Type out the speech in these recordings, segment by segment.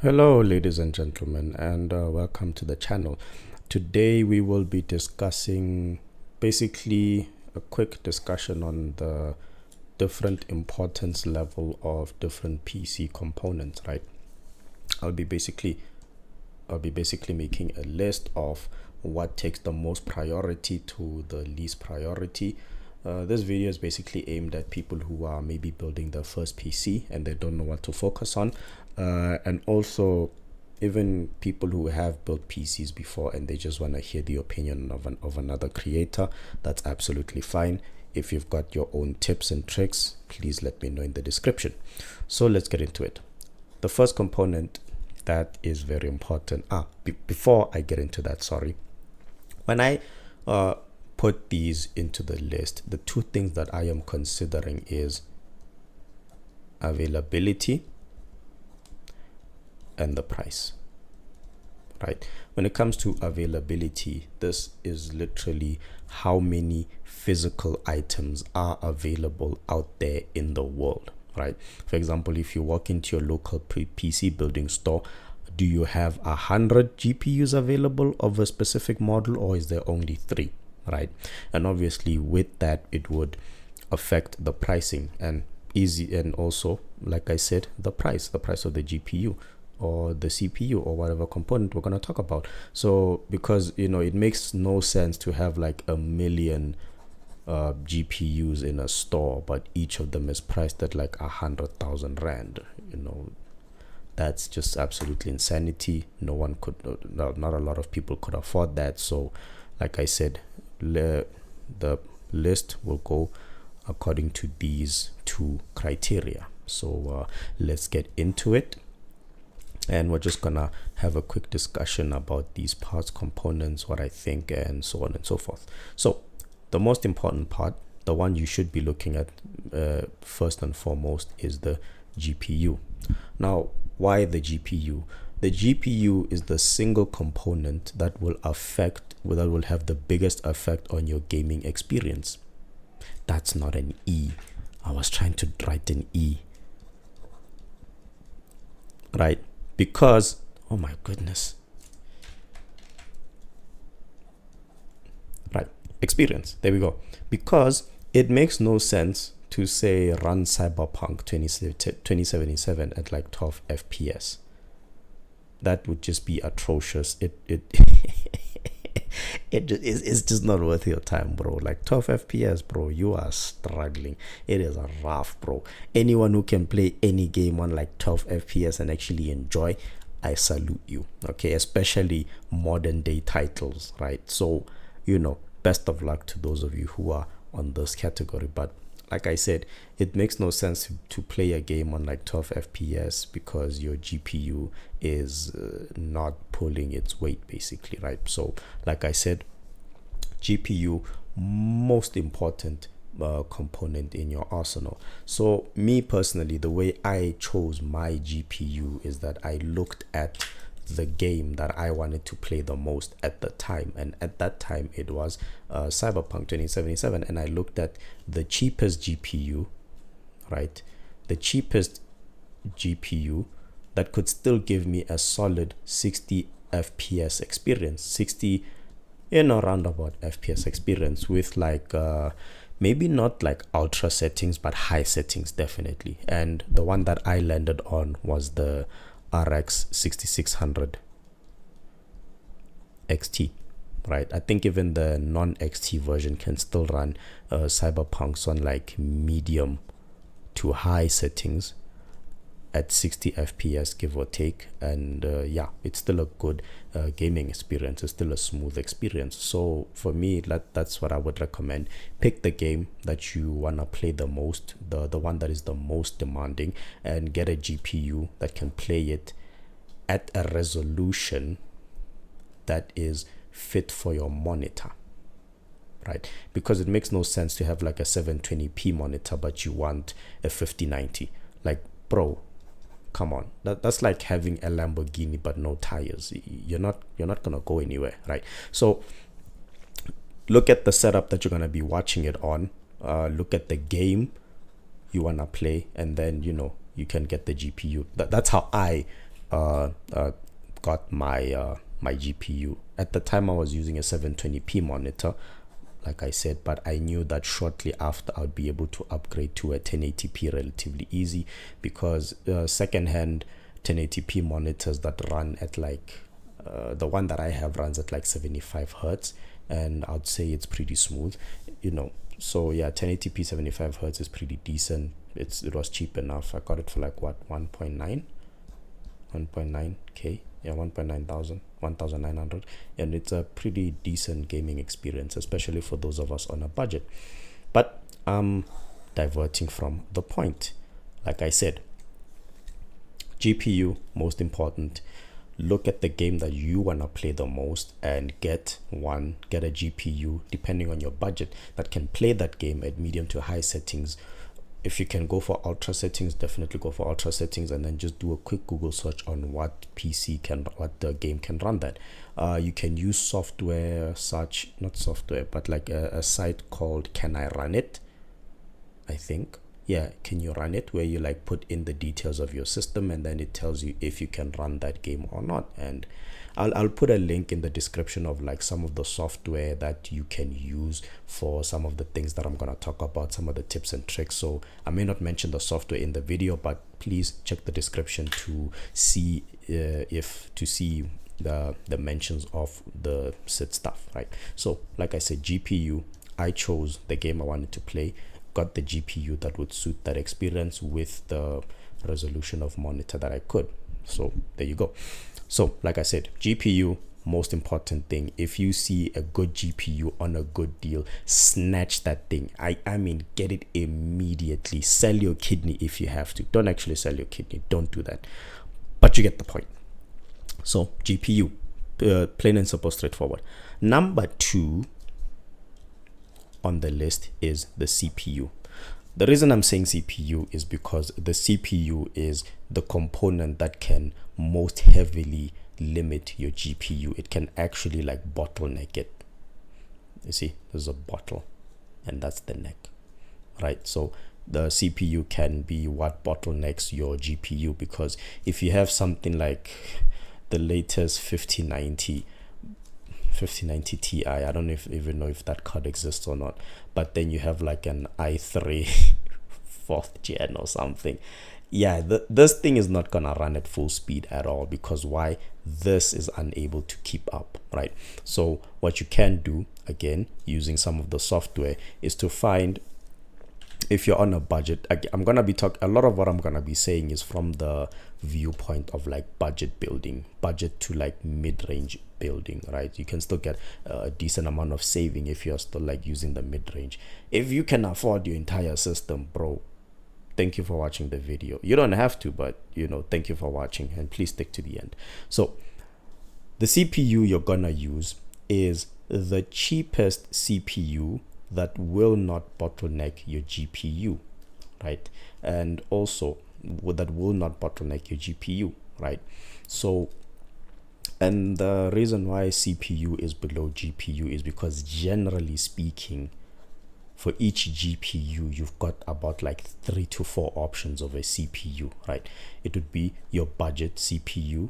Hello, ladies and gentlemen, and welcome to the channel. Today, we will be discussing basically a quick discussion on the different importance level of different PC components, right? I'll be basically I'll be basically making a list of what takes the most priority to the least priority. This video is basically aimed at people who are maybe building their first PC and they don't know what to focus on, and also even people who have built PCs before and they just want to hear the opinion of another creator. That's absolutely fine. If you've got your own tips and tricks, please let me know in the description. So let's get into it. The first component that is very important. Before I get into that, sorry. When I put these into the list, the two things that I am considering is availability and the price, right? When it comes to availability, this is literally how many physical items are available out there in the world, right? For example, if you walk into your local PC building store, do you have 100 GPUs available of a specific model, or is there only 3, right? And obviously with that, it would affect the pricing and also, like I said, the price of the GPU or the CPU or whatever component we're going to talk about. So because it makes no sense to have like a million GPUs in a store, but each of them is priced at like 100,000 rand. That's just absolutely insanity. No one could, not a lot of people could afford that. So like I said, the list will go according to these two criteria. So let's get into it, and we're just gonna have a quick discussion about these parts, components, what I think, and so on and so forth. So the most important part, the one you should be looking at first and foremost, is the GPU. Now, why the GPU? The GPU is the single component that will have the biggest effect on your gaming experience. That's not an E. I was trying to write an E, right? Because, oh my goodness, right, experience, there we go. Because it makes no sense to say run Cyberpunk 2077 at like 12 FPS. That would just be atrocious. It's just not worth your time, bro. Like 12 FPS, bro, you are struggling. It is rough, bro. Anyone who can play any game on like 12 FPS and actually enjoy, I salute you. Okay, especially modern day titles, right? So best of luck to those of you who are on this category. But like I said, it makes no sense to play a game on like 12 FPS because your GPU is not pulling its weight, basically, right? So like I said, GPU, most important component in your arsenal. So me personally, the way I chose my GPU is that I looked at the game that I wanted to play the most at the time, and at that time it was Cyberpunk 2077, and I looked at the cheapest GPU, right? The cheapest GPU that could still give me a solid 60 FPS experience, 60 roundabout FPS experience with like maybe not like ultra settings, but high settings definitely. And the one that I landed on was the RX 6600 XT, right? I think even the non-XT version can still run Cyberpunks on like medium to high settings at 60 FPS, give or take. And yeah, it's still a good gaming experience. It's still a smooth experience. So for me, that's what I would recommend. Pick the game that you want to play the most, the one that is the most demanding, and get a GPU that can play it at a resolution that is fit for your monitor, right? Because it makes no sense to have like a 720p monitor but you want a 5090. Like, bro, come on, that's like having a Lamborghini but no tires. You're not gonna go anywhere, right? So look at the setup that you're gonna be watching it on, look at the game you wanna play, and then you can get the GPU. That's how I got my my GPU. At the time, I was using a 720p monitor, like I said, but I knew that shortly after I'd be able to upgrade to a 1080p relatively easy, because secondhand 1080p monitors that run at like the one that I have runs at like 75 hertz, and I'd say it's pretty smooth, you know. So yeah, 1080p 75 hertz is pretty decent. It was cheap enough. I got it for like what, 1.9k, yeah, 1.900, and it's a pretty decent gaming experience, especially for those of us on a budget. But diverting from the point, like I said, GPU most important. Look at the game that you want to play the most and get a GPU depending on your budget that can play that game at medium to high settings. If you can go for ultra settings, definitely go for ultra settings, and then just do a quick Google search on what the game can run that. You can use software such, not software, but like a site called Can I Run It, I think. Yeah, Can You Run It, where you like put in the details of your system and then it tells you if you can run that game or not. And I'll put a link in the description of like some of the software that you can use for some of the things that I'm going to talk about, some of the tips and tricks. So I may not mention the software in the video, but please check the description to see the mentions of the said stuff, right? So like I said, GPU, I chose the game I wanted to play, got the GPU that would suit that experience with the resolution of monitor that I could. So there you go. So like I said, GPU, most important thing. If you see a good GPU on a good deal, snatch that thing. I mean, get it immediately. Sell your kidney if you have to. Don't actually sell your kidney. Don't do that. But you get the point. So GPU, plain and simple, straightforward. Number 2 on the list is the CPU. The reason I'm saying CPU is because the CPU is the component that can most heavily limit your GPU. It can actually like bottleneck it. You see, there's a bottle and that's the neck, right? So the CPU can be what bottlenecks your GPU, because if you have something like the latest 5090 Ti, I don't even know if that card exists or not, but then you have like an i3 4th gen or something, yeah, this thing is not gonna run at full speed at all, because why? This is unable to keep up, right? So what you can do, again, using some of the software, is to find, if you're on a budget, I'm gonna be a lot of what I'm gonna be saying is from the viewpoint of like budget building, budget to like mid-range building, right? You can still get a decent amount of saving if you're still like using the mid-range. If you can afford your entire system, bro, thank you for watching the video. You don't have to, but you know, thank you for watching, and please stick to the end. So the CPU you're gonna use is the cheapest CPU that will not bottleneck your GPU, right? And also that will not bottleneck your GPU, right? So, and the reason why CPU is below GPU is because, generally speaking, for each GPU you've got about like 3 to 4 options of a CPU, right? It would be your budget CPU,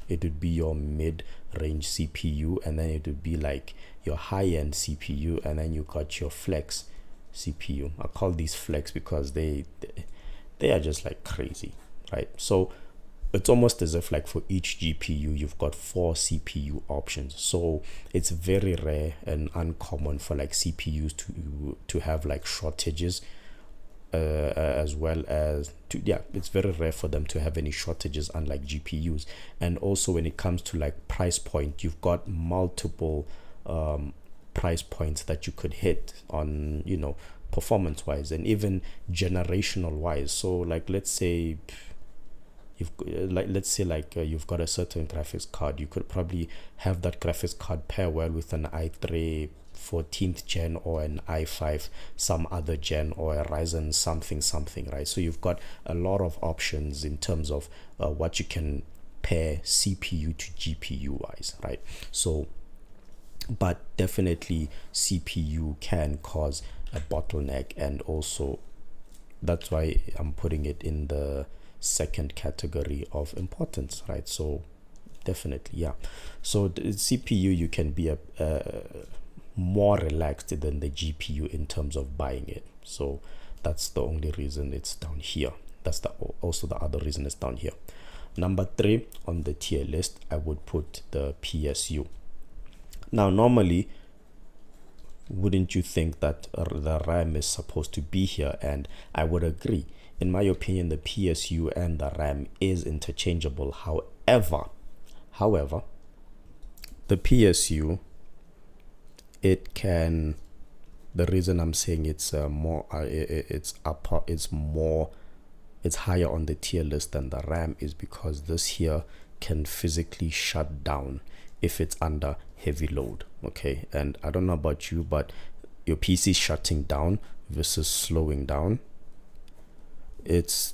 it would be your mid-range CPU, and then it would be like your high-end CPU, and then you got your flex CPU. I call these flex because they are just like crazy, right? So it's almost as if like for each GPU you've got 4 CPU options. So it's very rare and uncommon for like CPUs to have like shortages, as well as it's very rare for them to have any shortages, unlike GPUs. And also when it comes to like price point, you've got multiple price points that you could hit on, you know, performance wise and even generational wise. So like let's say you've got a certain graphics card, you could probably have that graphics card pair well with an i3 14th gen or an i5 some other gen or a Ryzen something, right? So you've got a lot of options in terms of what you can pair CPU to GPU wise, right? So but definitely CPU can cause a bottleneck, and also that's why I'm putting it in the second category of importance, right? So definitely, yeah. So the CPU, you can be more relaxed than the GPU in terms of buying it. So that's the only reason it's down here. That's also the other reason it's down here. Number 3 on the tier list, I would put the PSU. Now, normally, wouldn't you think that the RAM is supposed to be here? And I would agree. In my opinion, the PSU and the RAM is interchangeable. However, the PSU, it can, the reason I'm saying it's it's higher on the tier list than the RAM is because this here can physically shut down if it's under heavy load. Okay, and I don't know about you, but your PC shutting down versus slowing down, it's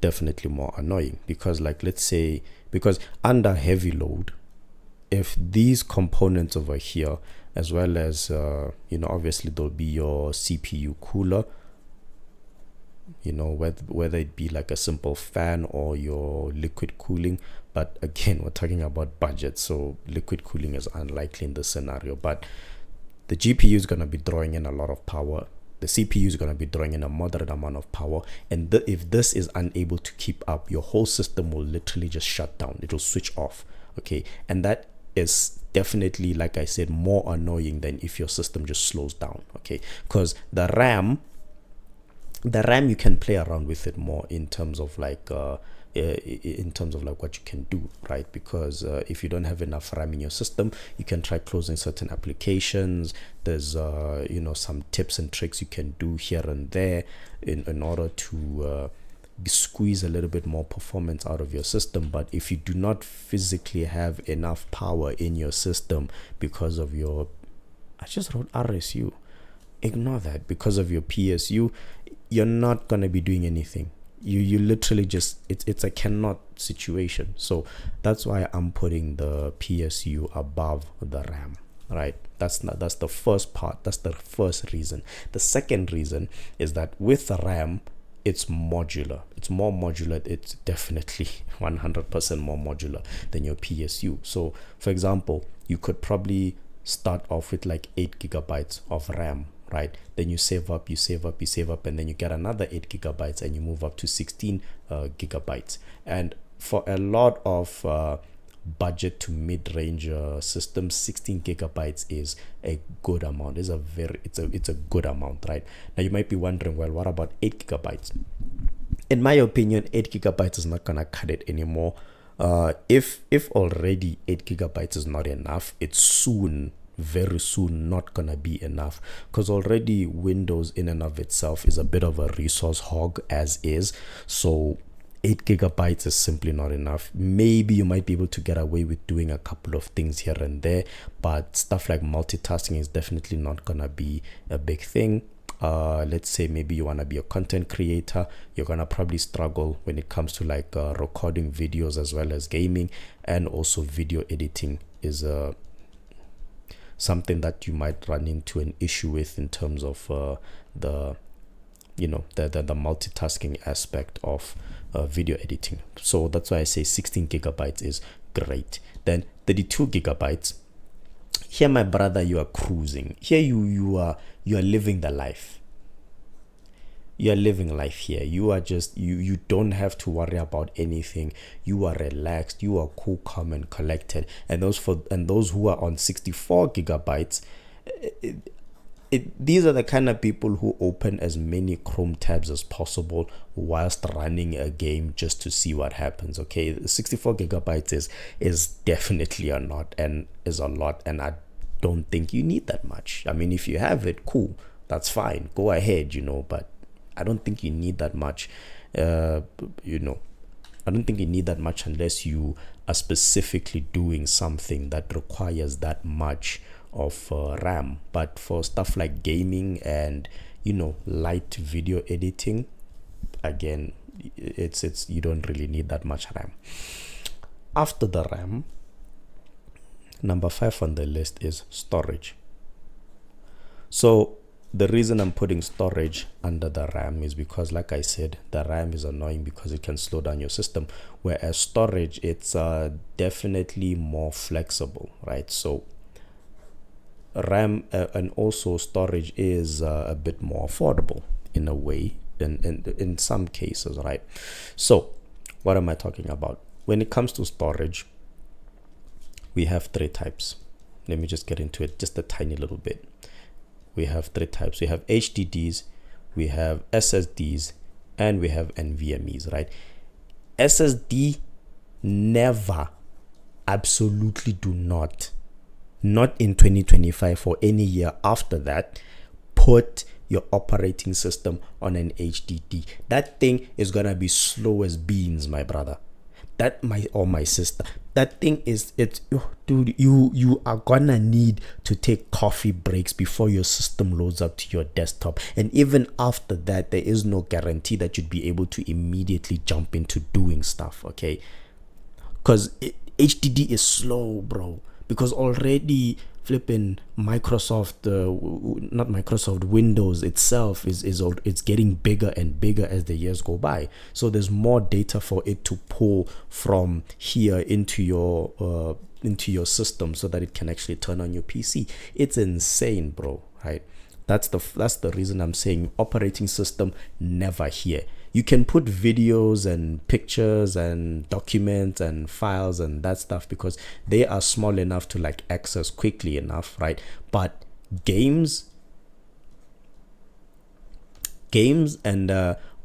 definitely more annoying because, like, let's say, because under heavy load, if these components over here, as well as obviously there'll be your CPU cooler, whether it be like a simple fan or your liquid cooling. But again, we're talking about budget, so liquid cooling is unlikely in this scenario. But the GPU is going to be drawing in a lot of power, the CPU is going to be drawing in a moderate amount of power, and if this is unable to keep up, your whole system will literally just shut down. It will switch off. Okay, and that is definitely, like I said, more annoying than if your system just slows down. Okay, because the RAM you can play around with it more in terms of like what you can do, right? Because if you don't have enough RAM in your system, you can try closing certain applications. There's some tips and tricks you can do here and there in order to squeeze a little bit more performance out of your system. But if you do not physically have enough power in your system because of your, I just wrote RSU, ignore that, because of your PSU, you're not going to be doing anything. You literally just, it's a cannot situation. So that's why I'm putting the PSU above the RAM, right? That's the first part. That's the first reason. The second reason is that with the RAM, it's modular. It's more modular. It's definitely 100% more modular than your PSU. So for example, you could probably start off with like 8 gigabytes of RAM, right? Then you save up, and then you get another 8 gigabytes and you move up to 16 gigabytes. And for a lot of budget to mid-range systems, 16 gigabytes is a good amount. It's a good amount, right? Now you might be wondering, well, what about 8 gigabytes? In my opinion, 8 gigabytes is not gonna cut it anymore. If already 8 gigabytes is not enough, it's very soon not gonna be enough, because already Windows in and of itself is a bit of a resource hog as is. So 8 gigabytes is simply not enough. Maybe you might be able to get away with doing a couple of things here and there, but stuff like multitasking is definitely not gonna be a big thing. Let's say maybe you want to be a content creator, you're gonna probably struggle when it comes to like recording videos as well as gaming, and also video editing is something that you might run into an issue with in terms of the multitasking aspect of video editing. So that's why I say 16 gigabytes is great. Then 32 gigabytes. Here, my brother, you are cruising. Here you are living the life. You are living life here. You are just, you don't have to worry about anything. You are relaxed. You are cool, calm, and collected. And those who are on 64 gigabytes, these are the kind of people who open as many Chrome tabs as possible whilst running a game just to see what happens. Okay, 64 gigabytes is definitely a lot, and I don't think you need that much. I mean, if you have it, cool, that's fine, go ahead, but I don't think you need that much. I don't think you need that much unless you are specifically doing something that requires that much of RAM. But for stuff like gaming and light video editing, again, it's you don't really need that much RAM. After the RAM, number 5 on the list is storage. So the reason I'm putting storage under the RAM is because, like I said, the RAM is annoying because it can slow down your system, whereas storage, it's definitely more flexible, right? So RAM and also storage is a bit more affordable in a way, in some cases, right? So what am I talking about? When it comes to storage, we have three types. Let me just get into it just a tiny little bit. We have three types. We have HDDs, we have SSDs, and we have NVMEs, right? SSD, never, absolutely do not in 2025 or any year after that, put your operating system on an HDD. That thing is gonna be slow as beans, my brother. That my sister. That thing is, dude, you are gonna need to take coffee breaks before your system loads up to your desktop. And even after that, there is no guarantee that you'd be able to immediately jump into doing stuff, okay? Because HDD is slow, bro. Because already flipping Microsoft, not Microsoft, Windows itself it's getting bigger and bigger as the years go by. So there's more data for it to pull from here into your system so that it can actually turn on your PC. It's insane, bro. Right? That's the reason I'm saying operating system never here. You can put videos and pictures and documents and files and that stuff because they are small enough to like access quickly enough, right? But games and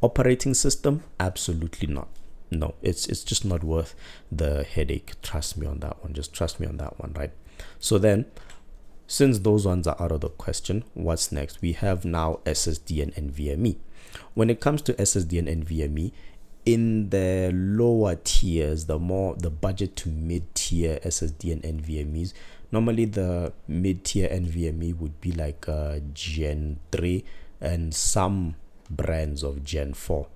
operating system, absolutely not. No, it's just not worth the headache. Trust me on that one. Just trust me on that one, right? So then, since those ones are out of the question, what's next? We have now SSD and NVMe. When it comes to SSD and NVMe, in the lower tiers, the budget to mid-tier SSD and NVMEs, normally the mid-tier NVMe would be like Gen 3 and some brands of Gen 4,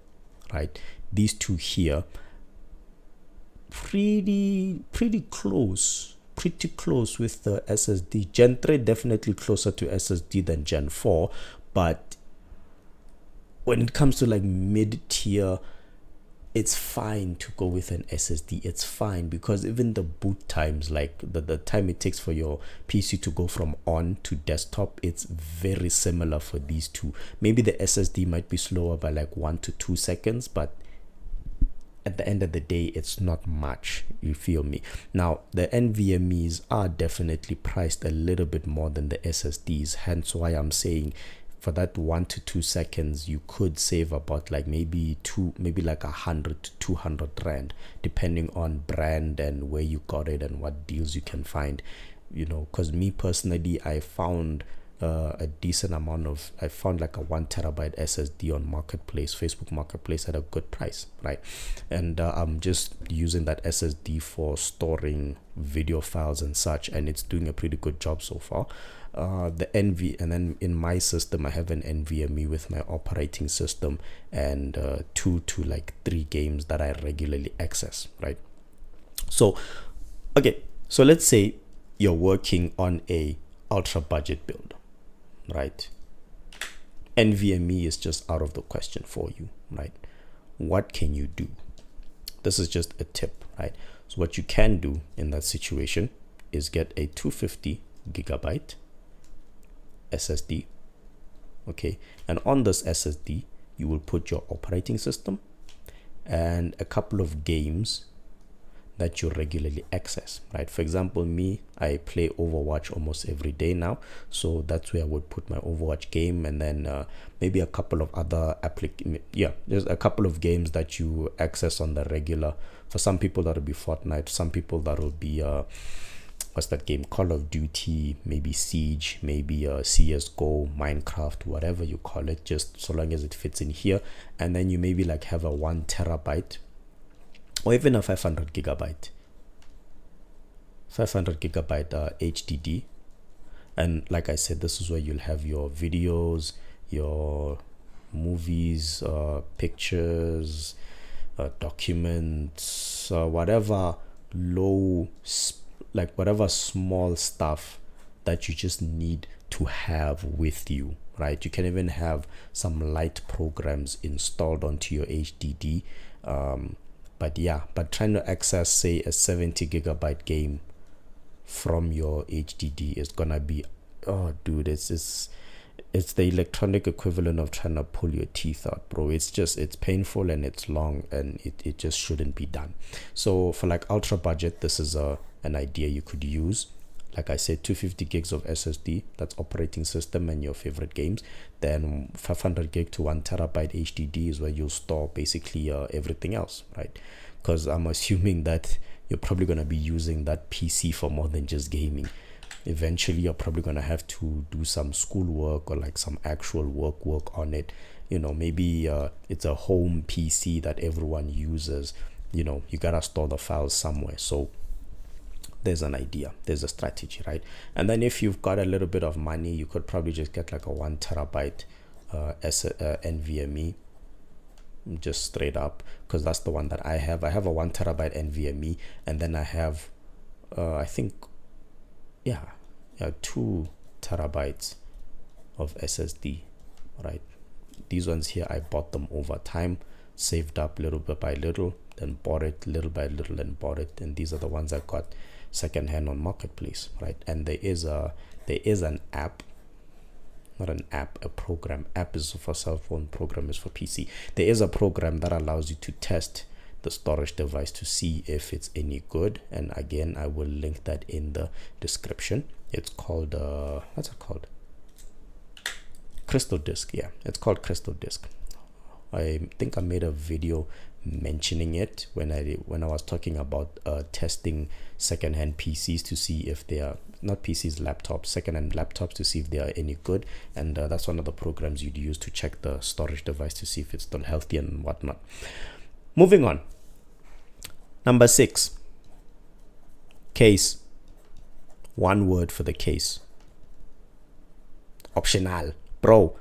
right? These two here, pretty close with the SSD. Gen 3 definitely closer to SSD than Gen 4, but when it comes to like mid-tier, it's fine to go with an SSD. It's fine because even the boot times, like the time it takes for your PC to go from on to desktop, it's very similar for these two. Maybe the SSD might be slower by like 1 to 2 seconds, but at the end of the day, it's not much. You feel me? Now, the NVMEs are definitely priced a little bit more than the SSDs, hence why I'm saying for that 1 to 2 seconds, you could save about like maybe like 100 to 200 rand, depending on brand and where you got it and what deals you can find. You know, because me personally, I found a decent amount of, I found like a 1 terabyte SSD on Marketplace, Facebook Marketplace, at a good price, right? And I'm just using that SSD for storing video files and such, and it's doing a pretty good job so far. The and then in my system I have an NVMe with my operating system and 2 to like 3 games that I regularly access, right? So okay, so let's say you're working on a ultra budget build, right? NVMe is just out of the question for you, right? What can you do? This is just a tip, right? So what you can do in that situation is get a 250 gigabyte SSD, okay? And on this SSD, you will put your operating system and a couple of games that you regularly access, right? For example, me, I play Overwatch almost every day now, so that's where I would put my Overwatch game, and then maybe a couple of other there's a couple of games that you access on the regular. For some people that'll be Fortnite, some people that'll be what's that game, Call of Duty, maybe Siege, maybe CSGO, Minecraft, whatever you call it, just so long as it fits in here. And then you maybe like have a 1 terabyte or even a 500 gigabyte HDD. And like I said, this is where you'll have your videos, your movies, pictures, documents, whatever whatever small stuff that you just need to have with you, right? You can even have some light programs installed onto your HDD. But trying to access, say, a 70 gigabyte game from your HDD is gonna be, oh dude, it's the electronic equivalent of trying to pull your teeth out, bro. It's painful and it's long, and it just shouldn't be done. So for like ultra budget, this is an idea you could use. Like I said, 250 gigs of SSD, that's operating system and your favorite games. Then 500 gig to 1 terabyte HDD is where you'll store basically everything else, right? Because I'm assuming that you're probably going to be using that PC for more than just gaming. Eventually you're probably going to have to do some schoolwork or like some actual work on it. Maybe it's a home PC that everyone uses. You gotta store the files somewhere. So there's an idea, there's a strategy, right? And then if you've got a little bit of money, you could probably just get like a 1 terabyte NVMe, just straight up, because that's the one that I have a 1 terabyte NVMe, and then I have I think 2 terabytes of SSD, right? These ones here, I bought them over time, saved up little bit by little, then bought it little by little and bought it. And these are the ones I got secondhand on Marketplace, right? And there is an app, not an app, a program. App is for cell phone, program is for PC. There is a program that allows you to test the storage device to see if it's any good, and again, I will link that in the description. It's called what's it called? Crystal Disk. Yeah, it's called Crystal Disk. I think I made a video mentioning it when I was talking about testing secondhand PCs to see if they are not PCs, laptops, secondhand laptops, to see if they are any good. And that's one of the programs you'd use to check the storage device to see if it's still healthy and whatnot. Moving on. Number 6, case. One word for the case. Optional, bro.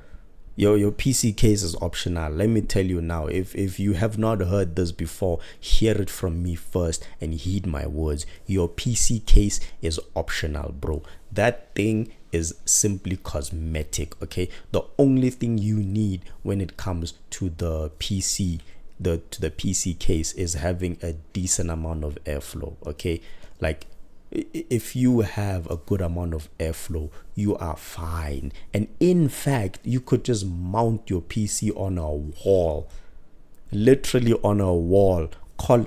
Your PC case is optional. Let me tell you now, if you have not heard this before, hear it from me first and heed my words. Your PC case is optional, bro. That thing is simply cosmetic, okay? The only thing you need when it comes to the PC, to the PC case, is having a decent amount of airflow, okay? Like, if you have a good amount of airflow, you are fine. And in fact, you could just mount your PC on a wall, literally on a wall, call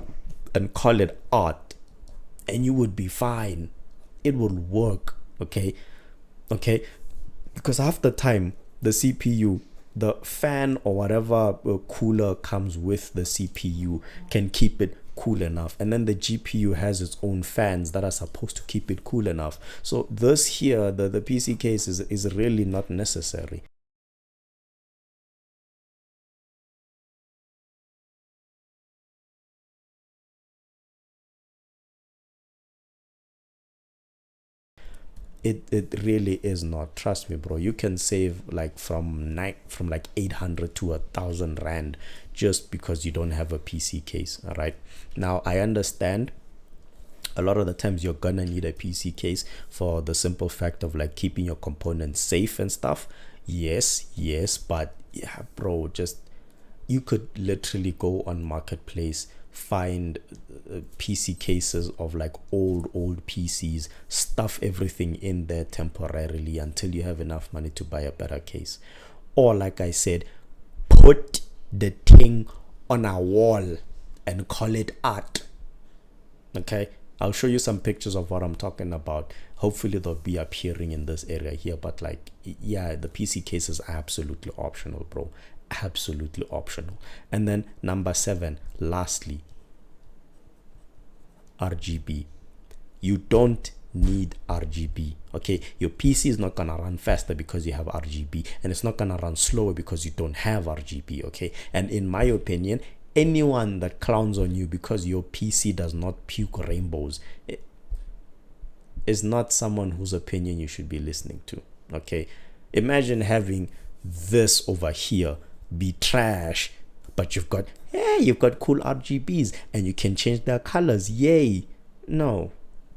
it art, and you would be fine. It will work, okay? Because half the time, the CPU, the fan or whatever cooler comes with the CPU can keep it cool enough, and then the GPU has its own fans that are supposed to keep it cool enough. So this here, the PC case is really not necessary. It really is not. Trust me, bro. You can save like from like 800 to 1,000 rand just because you don't have a PC case. All right. Now I understand a lot of the times you're gonna need a PC case for the simple fact of like keeping your components safe and stuff. Yes, but yeah, bro, just you could literally go on Marketplace, find PC cases of like old PCs, stuff everything in there temporarily until you have enough money to buy a better case. Or like I said, put the thing on a wall and call it art. Okay, I'll show you some pictures of what I'm talking about. Hopefully they'll be appearing in this area here, but like, yeah, the PC cases are absolutely optional, bro. Absolutely optional. And then number 7, lastly, RGB. You don't need RGB. Okay, your PC is not gonna run faster because you have RGB, and it's not gonna run slower because you don't have RGB. Okay, and in my opinion, anyone that clowns on you because your PC does not puke rainbows is not someone whose opinion you should be listening to. Okay, imagine having this over here be trash, but you've got cool RGBs and you can change their colors. Yay. No,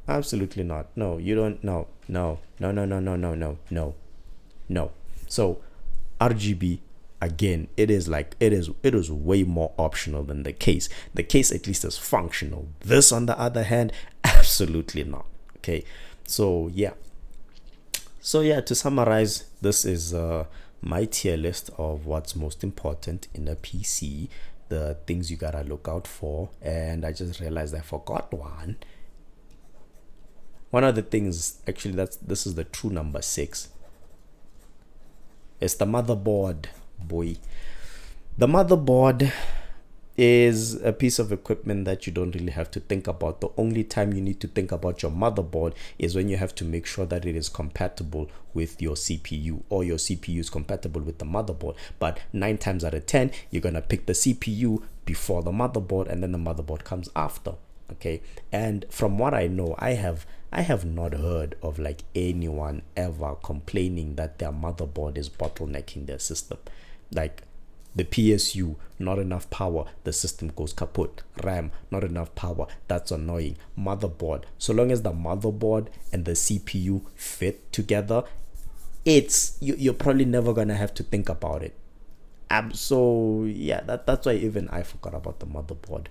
absolutely not. No, you don't. No, no, no, no, no, no, no, no, no, no. So RGB, again, it is way more optional than the case. The case at least is functional. This, on the other hand, absolutely not. Okay, so yeah. So yeah, to summarize, this is my tier list of what's most important in a PC, the things you gotta look out for. And I just realized I forgot one. One of the things, actually, this is the true number six. It's the motherboard, boy. The motherboard is a piece of equipment that you don't really have to think about. The only time you need to think about your motherboard is when you have to make sure that it is compatible with your CPU, or your CPU is compatible with the motherboard. But 9 times out of 10, you're gonna pick the CPU before the motherboard, and then the motherboard comes after. Okay, and from what I know, I have not heard of like anyone ever complaining that their motherboard is bottlenecking their system. Like the PSU, not enough power, the system goes kaput. RAM, not enough power, that's annoying. Motherboard, so long as the motherboard and the CPU fit together, you're probably never gonna have to think about it. So yeah, that's why even I forgot about the motherboard.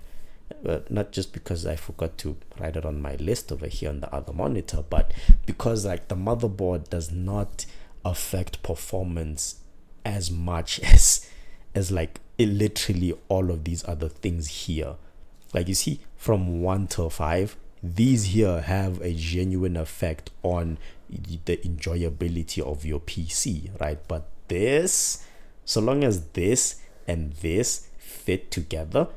Not just because I forgot to write it on my list over here on the other monitor, but because like the motherboard does not affect performance as much as like literally all of these other things here. Like you see, from 1 to 5, these here have a genuine effect on the enjoyability of your PC, right? But this, so long as this and this fit together,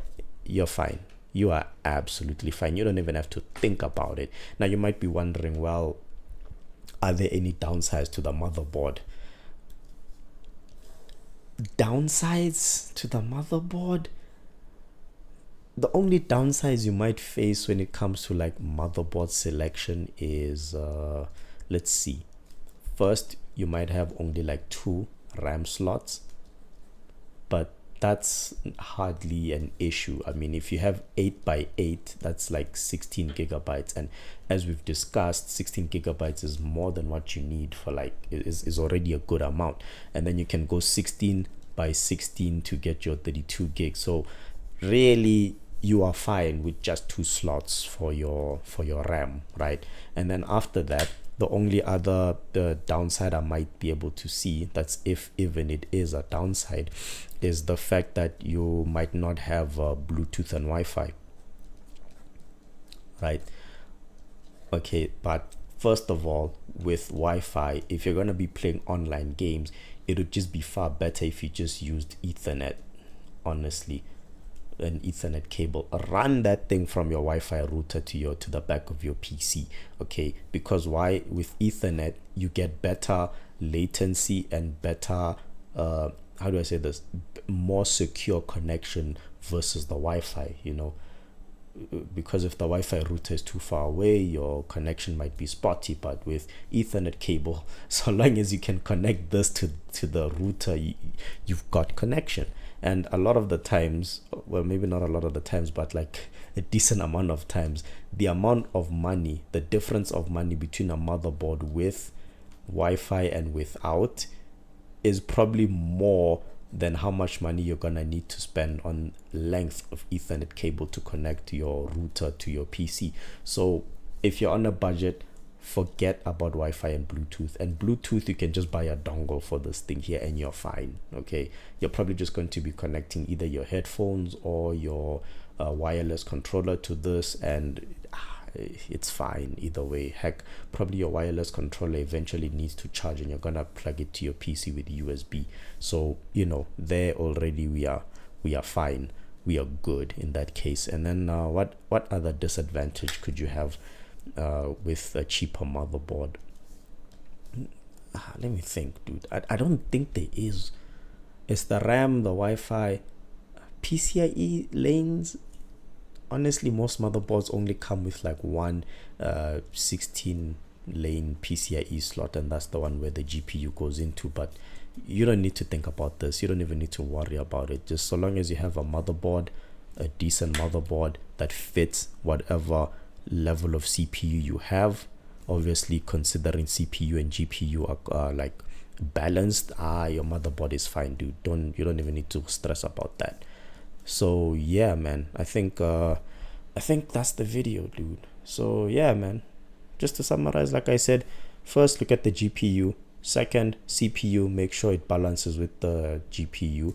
you're fine. You are absolutely fine. You don't even have to think about it. Now you might be wondering, well, are there any downsides to the motherboard? Downsides to the motherboard? The only downsides you might face when it comes to like motherboard selection is let's see. First, you might have only like 2 RAM slots, but that's hardly an issue. I mean, if you have 8 by 8, that's like 16 gigabytes, and as we've discussed, 16 gigabytes is more than what you need for like is already a good amount. And then you can go 16 by 16 to get your 32 gigs. So really, you are fine with just 2 slots for your RAM, right? And then after that, the only other the downside I might be able to see, that's if even it is a downside, is the fact that you might not have Bluetooth and Wi-Fi, right? Okay, but first of all, with Wi-Fi, if you're gonna be playing online games, it would just be far better if you just used Ethernet, honestly. An Ethernet cable, run that thing from your Wi-Fi router to the back of your PC. Okay, because why? With Ethernet you get better latency and better how do I say this, more secure connection versus the Wi-Fi, because if the Wi-Fi router is too far away, your connection might be spotty. But with Ethernet cable, so long as you can connect this to the router, you've got connection. And a lot of the times, well, maybe not a lot of the times, but like a decent amount of times, the amount of money, the difference of money between a motherboard with Wi-Fi and without is probably more than how much money you're gonna need to spend on length of Ethernet cable to connect your router to your PC. So if you're on a budget, forget about Wi-Fi and Bluetooth. And Bluetooth, you can just buy a dongle for this thing here and you're fine. Okay, you're probably just going to be connecting either your headphones or your wireless controller to this, and it's fine either way. Heck, probably your wireless controller eventually needs to charge and you're gonna plug it to your PC with USB. So there already we are fine, we are good in that case. And then what other disadvantage could you have with a cheaper motherboard? Let me think, dude. I don't think there is. It's the RAM, the Wi-Fi, PCIe lanes. Honestly, most motherboards only come with like one 16 lane PCIe slot, and that's the one where the GPU goes into. But you don't need to think about this. You don't even need to worry about it. Just so long as you have a motherboard, a decent motherboard that fits whatever level of CPU you have, obviously considering CPU and GPU are like balanced, your motherboard is fine, dude. You don't even need to stress about that. So yeah, man, I think that's the video, dude. So yeah, man, just to summarize, like I said, first look at the GPU, second CPU, make sure it balances with the GPU.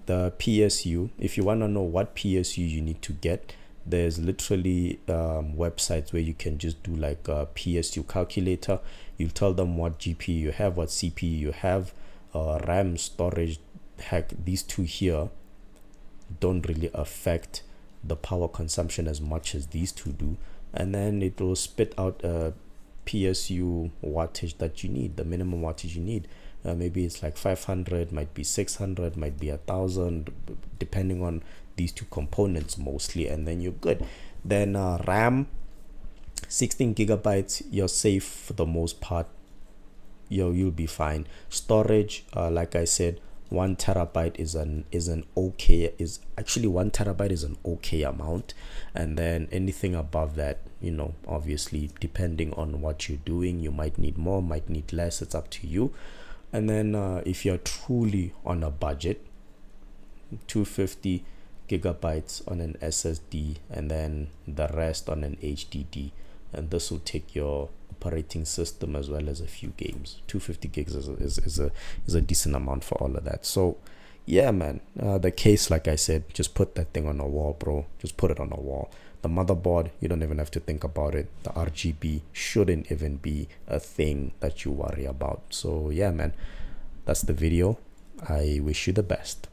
The PSU, if you want to know what PSU you need to get, there's literally websites where you can just do like a PSU calculator. You tell them what GPU you have, what CPU you have, RAM, storage. Heck, these two here don't really affect the power consumption as much as these two do, and then it will spit out a PSU wattage that you need, the minimum wattage you need. Maybe it's like 500, might be 600, might be 1,000, depending on these two components mostly, and then you're good. Then RAM, 16 gigabytes, you're safe for the most part. You'll be fine. Storage, like I said, 1 terabyte is an okay, is actually 1 terabyte is an okay amount, and then anything above that, obviously depending on what you're doing, you might need more, might need less, it's up to you. And then if you're truly on a budget, 250 gigabytes on an SSD, and then the rest on an HDD, and this will take your operating system as well as a few games. 250 gigs is a decent amount for all of that. So yeah, man, the case, like I said, just put that thing on a wall, bro. Just put it on a wall. The motherboard, you don't even have to think about it. The RGB shouldn't even be a thing that you worry about. So yeah, man, that's the video. I wish you the best.